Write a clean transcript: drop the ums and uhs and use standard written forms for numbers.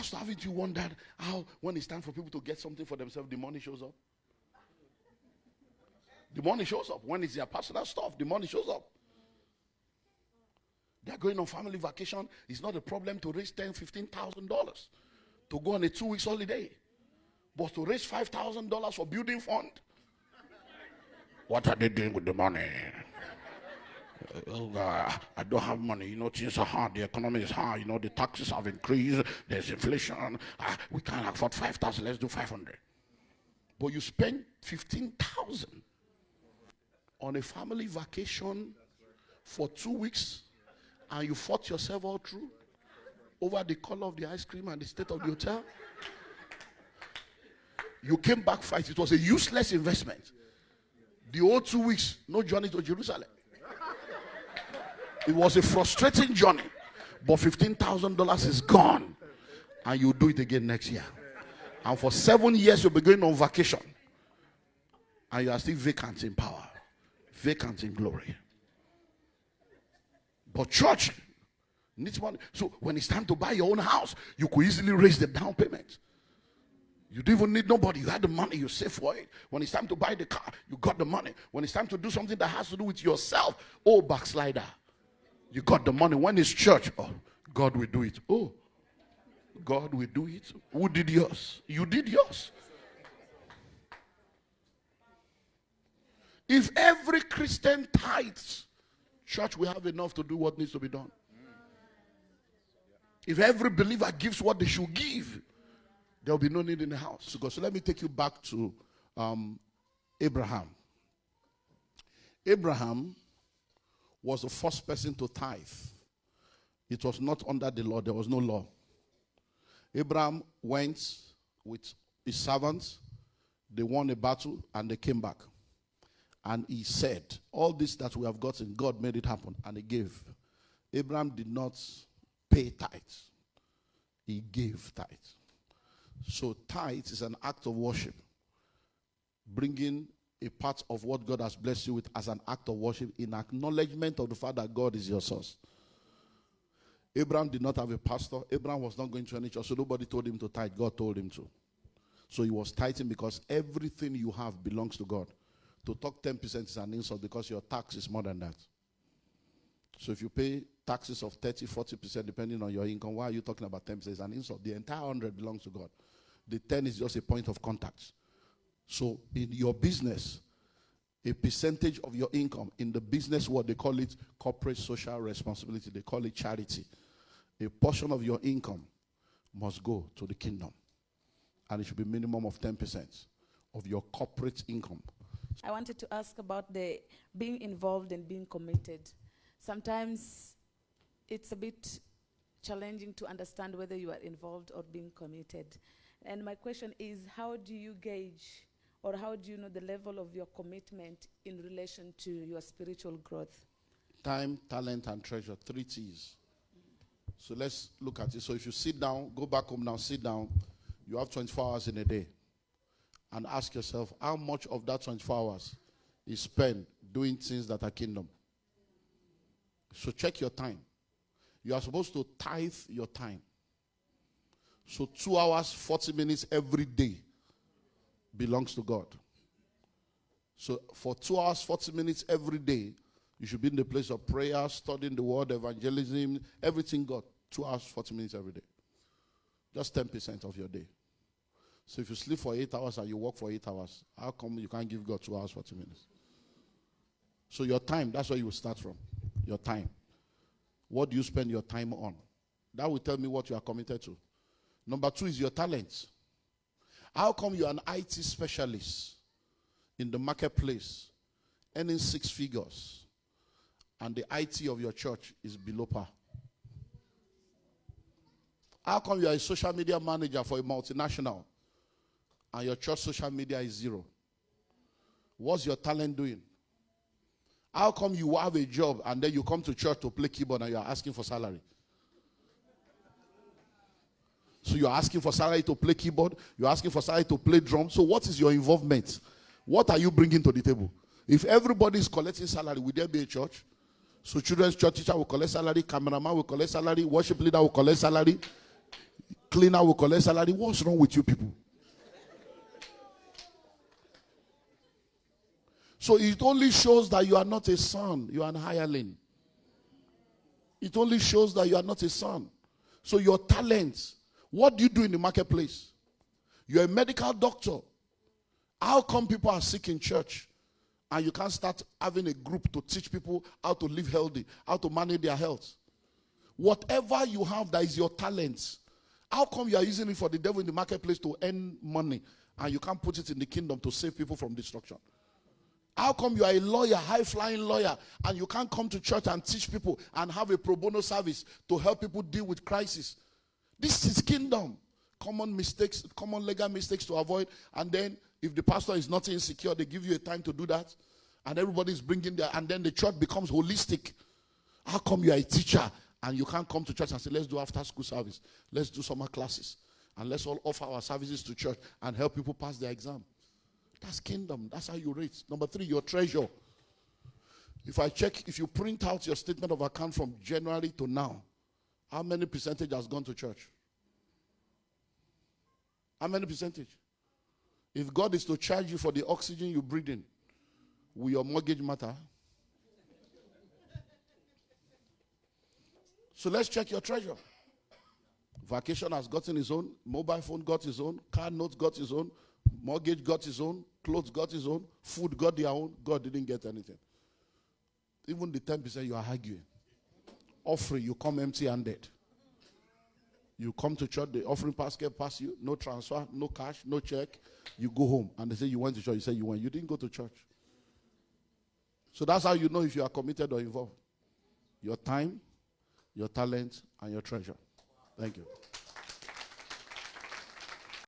Pastor, haven't you wondered how when it's time for people to get something for themselves, the money shows up? The money shows up. When it's their personal stuff, the money shows up. They're going on family vacation. It's not a problem to raise $10,000, $15,000 to go on a 2 weeks holiday. But to raise $5,000 for building fund, what are they doing with the money? Oh God, I don't have money. You know, things are hard. The economy is hard. You know, the taxes have increased. There's inflation. We can't afford 5,000. Let's do 500. But you spend 15,000 on a family vacation for 2 weeks, and you fought yourself all through over the color of the ice cream and the state of the hotel. You came back fight. It was a useless investment. The whole 2 weeks, no journey to Jerusalem. It was a frustrating journey, but $15,000 is gone, and you do it again next year. And for 7 years, you'll be going on vacation, and you are still vacant in power, vacant in glory. But church needs money. So when it's time to buy your own house, you could easily raise the down payment. You don't even need nobody. You had the money, you save for it. When it's time to buy the car, you got the money. When it's time to do something that has to do with yourself, oh, backslider, you got the money. When it's church, oh, God will do it. Oh, God will do it. Who did yours? You did yours. If every Christian tithes, church will have enough to do what needs to be done. If every believer gives what they should give, there will be no need in the house. So let me take you back to Abraham. Abraham was the first person to tithe. It was not under the law. There was no law. Abraham went with his servants. They won a battle and they came back. And he said, all this that we have gotten, God made it happen. And he gave. Abraham did not pay tithes. He gave tithes. So tithes is an act of worship. Bringing a part of what God has blessed you with as an act of worship in acknowledgement of the fact that God is your source. Abraham did not have a pastor. Abraham was not going to any church, so nobody told him to tithe. God told him to. So he was tithing because everything you have belongs to God. To talk 10% is an insult because your tax is more than that. So if you pay taxes of 30, 40% depending on your income, why are you talking about 10%? It's an insult. The entire 100 belongs to God. The 10 is just a point of contact. So in your business, a percentage of your income, in the business world, they call it corporate social responsibility. They call it charity. A portion of your income must go to the kingdom. And it should be minimum of 10% of your corporate income. I wanted to ask about the being involved and being committed. Sometimes it's a bit challenging to understand whether you are involved or being committed. And my question is, how do you gauge or how do you know the level of your commitment in relation to your spiritual growth? Time, talent, and treasure. 3 T's. So let's look at it. So if you sit down, go back home now, sit down. You have 24 hours in a day. And ask yourself, how much of that 24 hours is spent doing things that are kingdom? So check your time. You are supposed to tithe your time. So 2 hours, 40 minutes every day belongs to God. So for 2 hours, 40 minutes every day, you should be in the place of prayer, studying the word, evangelism, everything God. 2 hours, 40 minutes every day. Just 10% of your day. So if you sleep for 8 hours and you work for 8 hours, how come you can't give God 2 hours, 40 minutes? So your time, that's where you will start from. Your time. What do you spend your time on? That will tell me what you are committed to. Number 2 is your talents. How come you are an IT specialist in the marketplace, earning 6 figures, and the IT of your church is below par? How come you are a social media manager for a multinational, and your church social media is 0? What's your talent doing? How come you have a job and then you come to church to play keyboard and you are asking for salary? So you're asking for salary to play keyboard, you're asking for salary to play drum. So what is your involvement? What are you bringing to the table? If everybody is collecting salary, will there be a church? So children's church teacher will collect salary, cameraman will collect salary, worship leader will collect salary. Cleaner will collect salary. What's wrong with you people? So it only shows that you are not a son, you are an hireling. It only shows that you are not a son. So your talents, what do you do in the marketplace? You're a medical doctor. How come people are sick in church and you can't start having a group to teach people how to live healthy, how to manage their health? Whatever you have that is your talents, how come you are using it for the devil in the marketplace to earn money and you can't put it in the kingdom to save people from destruction? How come you are a lawyer, high-flying lawyer, and you can't come to church and teach people and have a pro bono service to help people deal with crisis? This is kingdom. Common mistakes, common legal mistakes to avoid. And then if the pastor is not insecure, they give you a time to do that. And everybody is bringing their, and then the church becomes holistic. How come you are a teacher and you can't come to church and say, let's do after school service, let's do summer classes, and let's all offer our services to church and help people pass their exam? That's kingdom. That's how you rate. Number 3, your treasure. If you print out your statement of account from January to now, how many percentage has gone to church? How many percentage? If God is to charge you for the oxygen you breathe in, will your mortgage matter? So let's check your treasure. Vacation has gotten his own, mobile phone got his own, car note got his own, mortgage got his own, clothes got his own, food got their own. God didn't get anything. Even the 10% you are arguing. Offering, you come empty-handed. You come to church, the offering basket pass you, no transfer, no cash, no check. You go home and they say you went to church. You say you went. You didn't go to church. So that's how you know if you are committed or involved. Your time, your talent, and your treasure. Thank you.